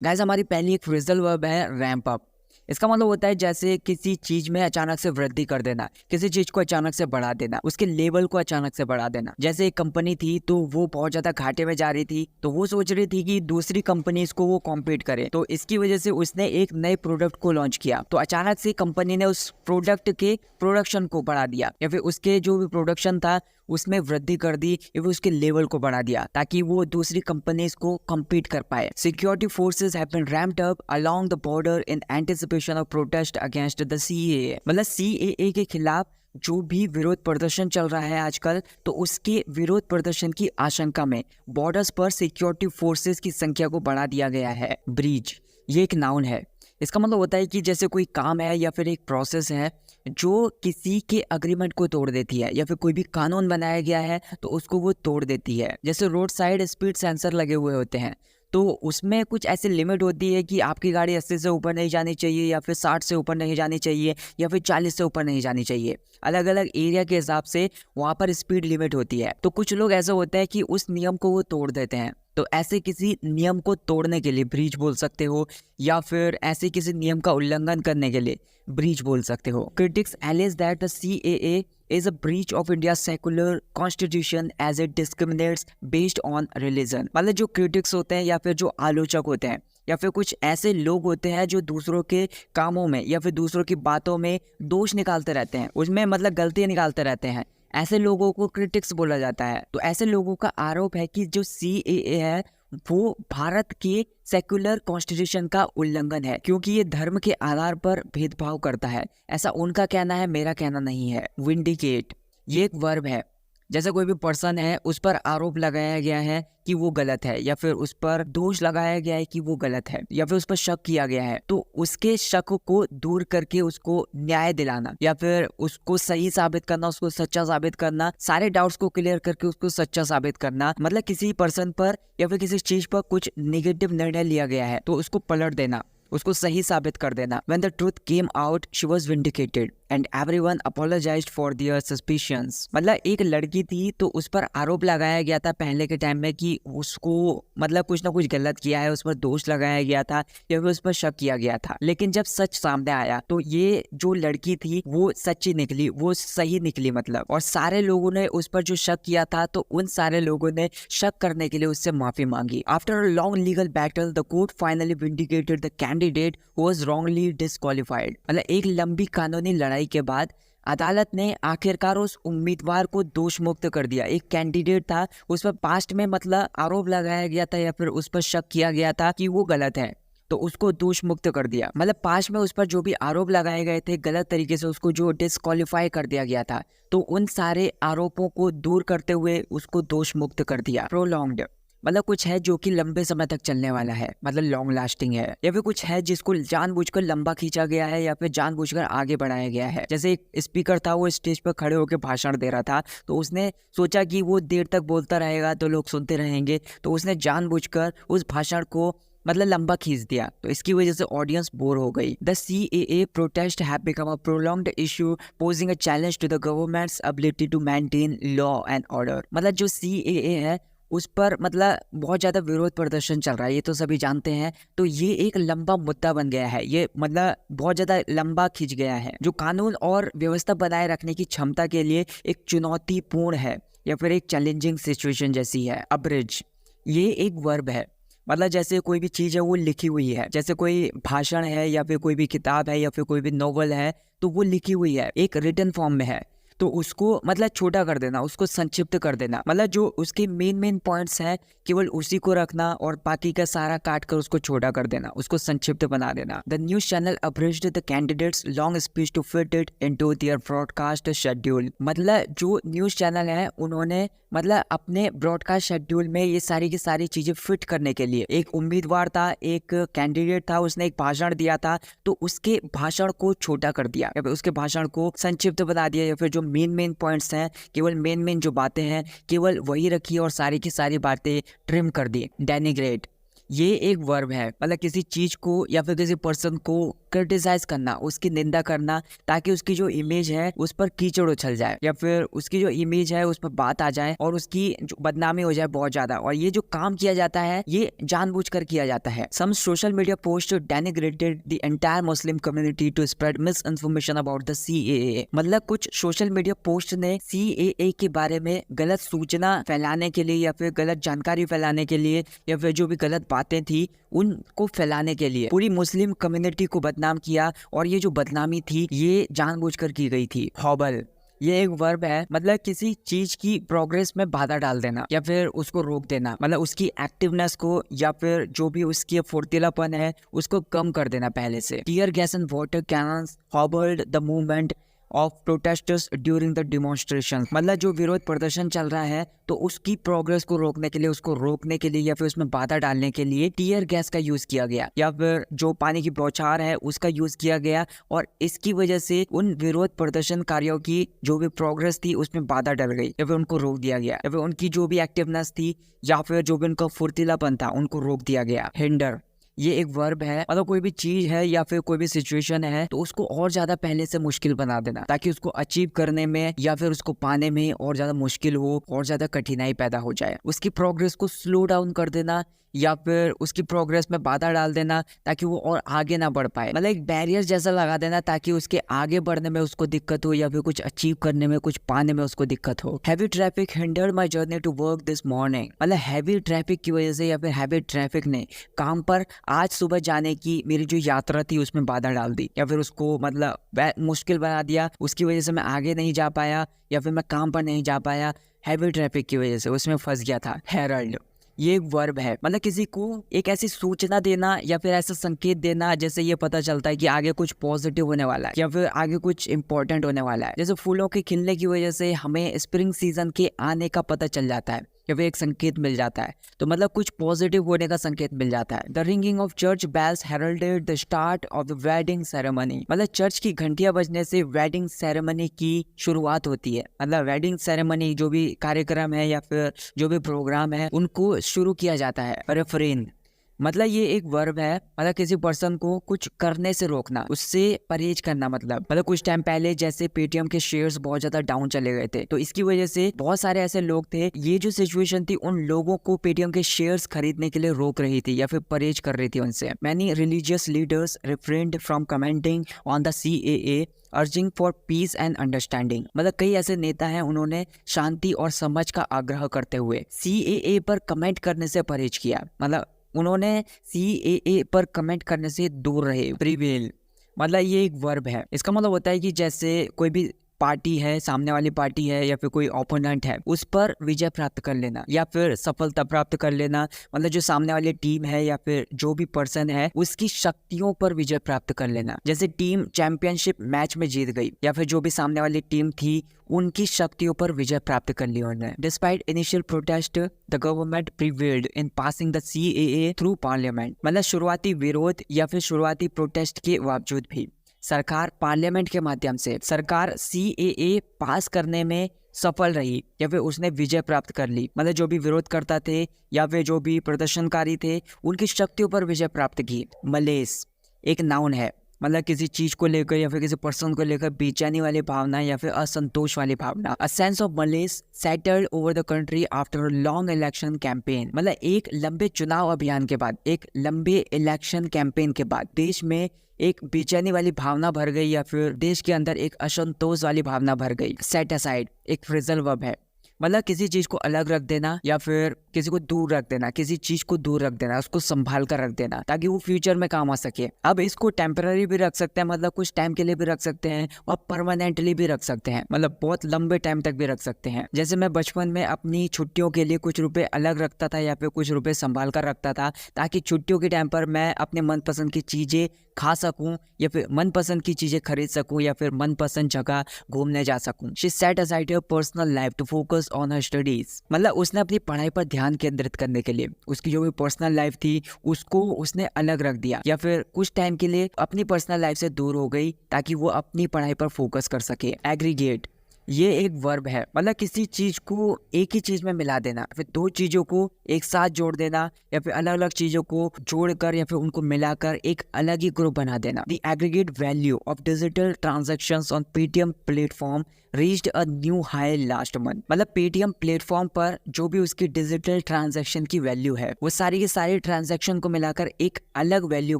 Guys हमारी पहली एक फ्रेजल वर्ब है रैंप अप। इसका मतलब होता है जैसे किसी चीज में अचानक से वृद्धि कर देना, किसी चीज को अचानक से बढ़ा देना, उसके लेवल को अचानक से बढ़ा देना। जैसे एक कंपनी थी तो वो बहुत ज्यादा घाटे में जा रही थी, तो वो सोच रही थी कि दूसरी कंपनीज को वो कॉम्पीट करे, तो इसकी वजह से उसने एक नए प्रोडक्ट को लॉन्च किया। तो अचानक से कंपनी ने उस प्रोडक्ट के प्रोडक्शन को बढ़ा दिया, या फिर उसके जो भी प्रोडक्शन था उसमें वृद्धि कर दी, या फिर उसके लेवल को बढ़ा दिया ताकि वो दूसरी कंपनीज को कम्पीट कर पाए। Security forces have been ramped up along the border in anticipation of protest against the CAA. मतलब सीएए के खिलाफ जो भी विरोध प्रदर्शन चल रहा है आजकल, तो उसके विरोध प्रदर्शन की आशंका में बॉर्डर्स पर सिक्योरिटी फोर्सेस की संख्या को बढ़ा दिया गया है। ब्रीच ये एक नाउन है। इसका मतलब होता है कि जैसे कोई काम है या फिर एक प्रोसेस है जो किसी के अग्रीमेंट को तोड़ देती है, या फिर कोई भी कानून बनाया गया है तो उसको वो तोड़ देती है। जैसे रोड साइड स्पीड सेंसर लगे हुए होते हैं, तो उसमें कुछ ऐसी लिमिट होती है कि आपकी गाड़ी 80 से ऊपर नहीं जानी चाहिए, या फिर 60 से ऊपर नहीं जानी चाहिए, या फिर 40 से ऊपर नहीं जानी चाहिए। अलग अलग एरिया के हिसाब से वहाँ पर स्पीड लिमिट होती है। तो कुछ लोग ऐसा होता है कि उस नियम को वो तोड़ देते हैं, तो ऐसे किसी नियम को तोड़ने के लिए ब्रीच बोल सकते हो, या फिर ऐसे किसी नियम का उल्लंघन करने के लिए ब्रीच बोल सकते हो। Critics allege that the CAA is a breach of India's secular constitution as it discriminates based on religion। मतलब जो क्रिटिक्स होते हैं या फिर जो आलोचक होते हैं या फिर कुछ ऐसे लोग होते हैं जो दूसरों के कामों में या फिर दूसरों की बातों में दोष निकालते रहते हैं, उसमें मतलब गलतियां निकालते रहते हैं, ऐसे लोगों को क्रिटिक्स बोला जाता है। तो ऐसे लोगों का आरोप है कि जो सीएए है वो भारत के सेक्युलर कॉन्स्टिट्यूशन का उल्लंघन है, क्योंकि ये धर्म के आधार पर भेदभाव करता है। ऐसा उनका कहना है, मेरा कहना नहीं है। विंडिकेट ये एक वर्ब है। जैसे कोई भी पर्सन है उस पर आरोप लगाया गया है कि वो गलत है, या फिर उस पर दोष लगाया गया है कि वो गलत है, या फिर उस पर शक किया गया है, तो उसके शक को दूर करके उसको न्याय दिलाना, या फिर उसको सही साबित करना, उसको सच्चा साबित करना, सारे डाउट्स को क्लियर करके उसको सच्चा साबित करना। मतलब किसी पर्सन पर या फिर किसी चीज पर कुछ निगेटिव निर्णय लिया गया है तो उसको पलट देना, उसको सही साबित कर देना। When the truth came out, she was vindicated and everyone apologized for their suspicions। मतलब एक लड़की थी तो उस पर आरोप लगाया गया था पहले के टाइम में कि उसको मतलब कुछ ना कुछ गलत किया है, उस पर दोष लगाया गया था या फिर उस पर शक किया गया था। लेकिन जब सच सामने आया तो ये जो लड़की थी वो सच्ची निकली, वो सही निकली मतलब। और सारे लोगों ने उस पर जो शक किया था तो उन सारे लोगों ने शक करने के लिए उससे माफी मांगी। After a long legal battle the court finally vindicated the candidate who was wrongly disqualified. मतलब एक लंबी कानूनी लड़ाई के बाद अदालत ने आखिरकार उस उम्मीदवार को दोष मुक्त कर दिया। एक कैंडिडेट था, उस पर पास्ट में मतलब आरोप लगाया गया था या फिर उस पर शक किया गया था कि वो गलत है, तो उसको दोष मुक्त कर दिया। मतलब पास्ट में उस पर जो भी आरोप लगाए गए थे गलत तरीके से उसको जो डिस्क्वालीफाई कर दिया गया था, तो उन सारे आरोपों को दूर करते हुए उसको दोष मुक्त कर दिया। प्रोलॉन्ग्ड मतलब कुछ है जो कि लंबे समय तक चलने वाला है, मतलब लॉन्ग लास्टिंग है, या फिर कुछ है जिसको जानबूझकर लंबा खींचा गया है या फिर जानबूझकर आगे बढ़ाया गया है। जैसे एक स्पीकर था, वो स्टेज पर खड़े होकर भाषण दे रहा था, तो उसने सोचा कि वो देर तक बोलता रहेगा तो लोग सुनते रहेंगे, तो उसने जानबूझकर उस भाषण को मतलब लंबा खींच दिया, तो इसकी वजह से ऑडियंस बोर हो गई। The CAA protest have become a prolonged issue posing a challenge to the government's ability to maintain law and order. मतलब जो सीएए है उस पर मतलब बहुत ज्यादा विरोध प्रदर्शन चल रहा है, ये तो सभी जानते हैं। तो ये एक लंबा मुद्दा बन गया है, ये मतलब बहुत ज्यादा लंबा खिंच गया है, जो कानून और व्यवस्था बनाए रखने की क्षमता के लिए एक चुनौतीपूर्ण है या फिर एक चैलेंजिंग सिचुएशन जैसी है। अब्रिज ये एक वर्ब है। मतलब जैसे कोई भी चीज़ है वो लिखी हुई है, जैसे कोई भाषण है या फिर कोई भी किताब है या फिर कोई भी नॉवल है, तो वो लिखी हुई है, एक रिटन फॉर्म में है, तो उसको मतलब छोटा कर देना, उसको संक्षिप्त कर देना। मतलब जो उसके मेन पॉइंट्स हैं केवल उसी को रखना और बाकी का सारा काट कर उसको छोटा कर देना, उसको संक्षिप्त बना देना। The news channel abridged the candidate's long speech to fit it into their broadcast schedule. मतलब जो न्यूज चैनल है उन्होंने मतलब अपने ब्रॉडकास्ट शेड्यूल में ये सारी की सारी चीजें फिट करने के लिए, एक उम्मीदवार था, एक कैंडिडेट था, उसने एक भाषण दिया था, तो उसके भाषण को छोटा कर दिया या फिर उसके भाषण को संक्षिप्त बना दिया, या फिर जो मेन पॉइंट्स हैं, केवल मेन जो बातें हैं केवल वही रखी और सारी की सारी बातें ट्रिम कर दी। डेनिग्रेट ये एक वर्ब है, मतलब किसी चीज को या फिर किसी पर्सन को क्रिटिसाइज करना, उसकी निंदा करना, ताकि उसकी जो इमेज है उस पर कीचड़ उछल जाए या फिर उसकी जो इमेज है उस पर बात आ जाए और उसकी जो बदनामी हो जाए बहुत ज्यादा। और ये जो काम किया जाता है ये जानबूझकर किया जाता है। Some social media post denigrated the entire Muslim community to spread misinformation about the CAA। मतलब कुछ सोशल मीडिया पोस्ट ने CAA के बारे में गलत सूचना फैलाने के लिए या फिर गलत जानकारी फैलाने के लिए या फिर जो भी गलत बातें थी उनको फैलाने के लिए पूरी मुस्लिम कम्युनिटी को बदनाम किया। और ये जो बदनामी थी ये जानबूझकर की गई थी। हॉबल ये एक वर्ब है, मतलब किसी चीज की प्रोग्रेस में बाधा डाल देना या फिर उसको रोक देना, मतलब उसकी एक्टिवनेस को या फिर जो भी उसकी फुर्तीलापन है उसको कम कर देना पहले से। Tear gas and water cannons hobbled the movement of protesters during the demonstration. मतलब जो विरोध प्रदर्शन चल रहा है तो उसकी प्रोग्रेस को रोकने के लिए, उसको रोकने के लिए या फिर उसमें बाधा डालने के लिए टीयर गैस का यूज किया गया या फिर जो पानी की बौछार है उसका यूज किया गया। और इसकी वजह से उन विरोध प्रदर्शनकारियों की जो भी प्रोग्रेस थी उसमें बाधा डल गई या फिर उनको रोक दिया गया या फिर उनकी जो भी एक्टिवनेस थी या फिर जो भी उनका फुर्तीलापन था उनको रोक दिया गया। हिंडर ये एक वर्ब है, मतलब कोई भी चीज है या फिर कोई भी सिचुएशन है तो उसको और ज्यादा पहले से मुश्किल बना देना, ताकि उसको अचीव करने में या फिर उसको पाने में और ज्यादा मुश्किल हो और ज्यादा कठिनाई पैदा हो जाए। उसकी प्रोग्रेस को स्लो डाउन कर देना या फिर उसकी प्रोग्रेस में बाधा डाल देना ताकि वो और आगे ना बढ़ पाए, मतलब एक बैरियर जैसा लगा देना ताकि उसके आगे बढ़ने में उसको दिक्कत हो या फिर कुछ अचीव करने में, कुछ पाने में उसको दिक्कत हो। Heavy traffic hindered my journey to work this morning. मतलब हैवी ट्रैफिक की वजह से या फिर हैवी ट्रैफिक ने काम पर आज सुबह जाने की मेरी जो यात्रा थी उसमें बाधा डाल दी या फिर उसको मतलब मुश्किल बना दिया। उसकी वजह से मैं आगे नहीं जा पाया या फिर मैं काम पर नहीं जा पाया, हैवी ट्रैफिक की वजह से उसमें फंस गया था। हेरल्ड ये एक वर्ब है, मतलब किसी को एक ऐसी सूचना देना या फिर ऐसा संकेत देना जैसे ये पता चलता है कि आगे कुछ पॉजिटिव होने वाला है या फिर आगे कुछ इंपॉर्टेंट होने वाला है। जैसे फूलों के खिलने की वजह से हमें स्प्रिंग सीजन के आने का पता चल जाता है या फिर एक संकेत मिल जाता है, तो मतलब कुछ पॉजिटिव होने का संकेत मिल जाता है। The ringing of church bells heralded the start of the wedding ceremony. मतलब चर्च की घंटियां बजने से वेडिंग सेरेमनी की शुरुआत होती है, मतलब वेडिंग सेरेमनी जो भी कार्यक्रम है या फिर जो भी प्रोग्राम है उनको शुरू किया जाता है। रेफरेन मतलब ये एक वर्ब है, मतलब किसी पर्सन को कुछ करने से रोकना, उससे परहेज करना। मतलब कुछ टाइम पहले जैसे पेटीएम के शेयर्स बहुत ज्यादा डाउन चले गए थे तो इसकी वजह से बहुत सारे ऐसे लोग थे, ये जो सिचुएशन थी उन लोगों को पेटीएम के शेयर्स खरीदने के लिए रोक रही थी या फिर परहेज कर रही थी उनसे। Many religious leaders refrained from commenting on the CAA urging for peace and understanding. मतलब कई ऐसे नेता हैं उन्होंने शांति और समझ का आग्रह करते हुए CAA पर कमेंट करने से परहेज किया, मतलब उन्होंने CAA पर कमेंट करने से दूर रहे। प्रिवेल मतलब ये एक वर्ब है, इसका मतलब होता है कि जैसे कोई भी पार्टी है, सामने वाली पार्टी है या फिर कोई ओपोनेंट है उस पर विजय प्राप्त कर लेना या फिर सफलता प्राप्त कर लेना। मतलब जो सामने वाली टीम है या फिर जो भी पर्सन है उसकी शक्तियों पर विजय प्राप्त कर लेना। जैसे टीम चैंपियनशिप मैच में जीत गई या फिर जो भी सामने वाली टीम थी उनकी शक्तियों पर विजय प्राप्त कर ली उन्होंने। Despite initial protest the government prevailed in passing the CAA through parliament. मतलब शुरुआती विरोध या फिर शुरुआती प्रोटेस्ट के बावजूद भी सरकार पार्लियामेंट के माध्यम से सरकार CAA पास करने में सफल रही या फिर उसने विजय प्राप्त कर ली। मतलब जो भी विरोध करता थे या फिर जो भी प्रदर्शनकारी थे उनकी शक्तियों पर विजय प्राप्त की। मलेस एक नाउन है, मतलब किसी चीज को लेकर या फिर किसी पर्सन को लेकर बेचैनी वाली भावना या फिर असंतोष वाली भावना। A sense of malaise settled over the country after a long election campaign. मतलब एक लंबे चुनाव अभियान के बाद, एक लंबे इलेक्शन कैंपेन के बाद देश में एक बेचैनी वाली भावना भर गई या फिर देश के अंदर एक असंतोष वाली भावना भर गई। सेट असाइड एक फ्रेजल वर्ब है, मतलब किसी चीज को अलग रख देना या फिर किसी को दूर रख देना, किसी चीज को दूर रख देना, उसको संभाल कर रख देना ताकि वो फ्यूचर में काम आ सके। अब इसको टेम्पररी भी रख सकते हैं, मतलब कुछ टाइम के लिए भी रख सकते हैं और परमानेंटली भी रख सकते हैं, मतलब बहुत लंबे टाइम तक भी रख सकते हैं। जैसे मैं बचपन में अपनी छुट्टियों के लिए कुछ रुपए अलग रखता था या फिर कुछ रुपए संभाल कर रखता था ताकि छुट्टियों के टाइम पर मैं अपने मनपसंद की चीजें खा सकूं या फिर मनपसंद की चीजें खरीद सकूं या फिर मनपसंद जगह घूमने जा सकूं। She set aside her personal life to focus on her studies. मतलब उसने अपनी पढ़ाई पर ध्यान केंद्रित करने के लिए उसकी जो भी पर्सनल लाइफ थी उसको उसने अलग रख दिया या फिर कुछ टाइम के लिए अपनी पर्सनल लाइफ से दूर हो गई ताकि वो अपनी पढ़ाई पर फोकस कर सके। एग्रीगेट ये एक वर्ब है, मतलब किसी चीज को एक ही चीज में मिला देना, फिर दो चीजों को एक साथ जोड़ देना, या फिर अलग अलग चीजों को जोड़कर या फिर उनको मिलाकर एक अलग ही ग्रुप बना देना। The aggregate value of digital transactions on Paytm platform reached a new high last month. मतलब पेटीएम प्लेटफॉर्म पर जो भी उसकी डिजिटल ट्रांजैक्शन की वैल्यू है, वो सारी के सारी ट्रांजैक्शन को मिलाकर एक अलग वैल्यू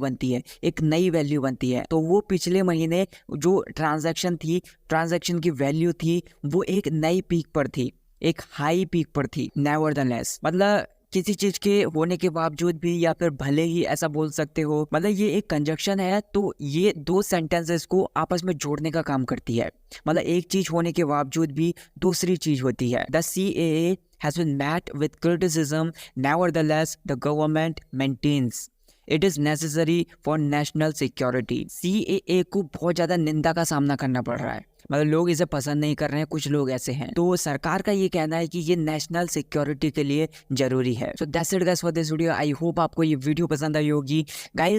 बनती है, एक नई वैल्यू बनती है। तो वो पिछले महीने जो ट्रांजैक्शन थी, ट्रांजैक्शन की वैल्यू थी, वो एक नई पीक पर थी, एक हाई पीक पर थी। नेवरदलेस, मतलब किसी चीज के होने के बावजूद भी, या फिर भले ही ऐसा बोल सकते हो, मतलब ये एक कंजक्शन है, तो ये दो सेंटेंसेस को आपस में जोड़ने का काम करती है। मतलब एक चीज होने के बावजूद भी दूसरी चीज होती है। The CAA has been met with criticism, nevertheless the government maintains it is necessary for national security. CAA को बहुत ज्यादा निंदा का सामना करना पड़ रहा है, मतलब लोग इसे पसंद नहीं कर रहे हैं, कुछ लोग ऐसे हैं। तो सरकार का ये कहना है कि ये नेशनल सिक्योरिटी के लिए जरूरी है। So that's it guys for this video. I hope आपको ये वीडियो पसंद आई होगी गाइस।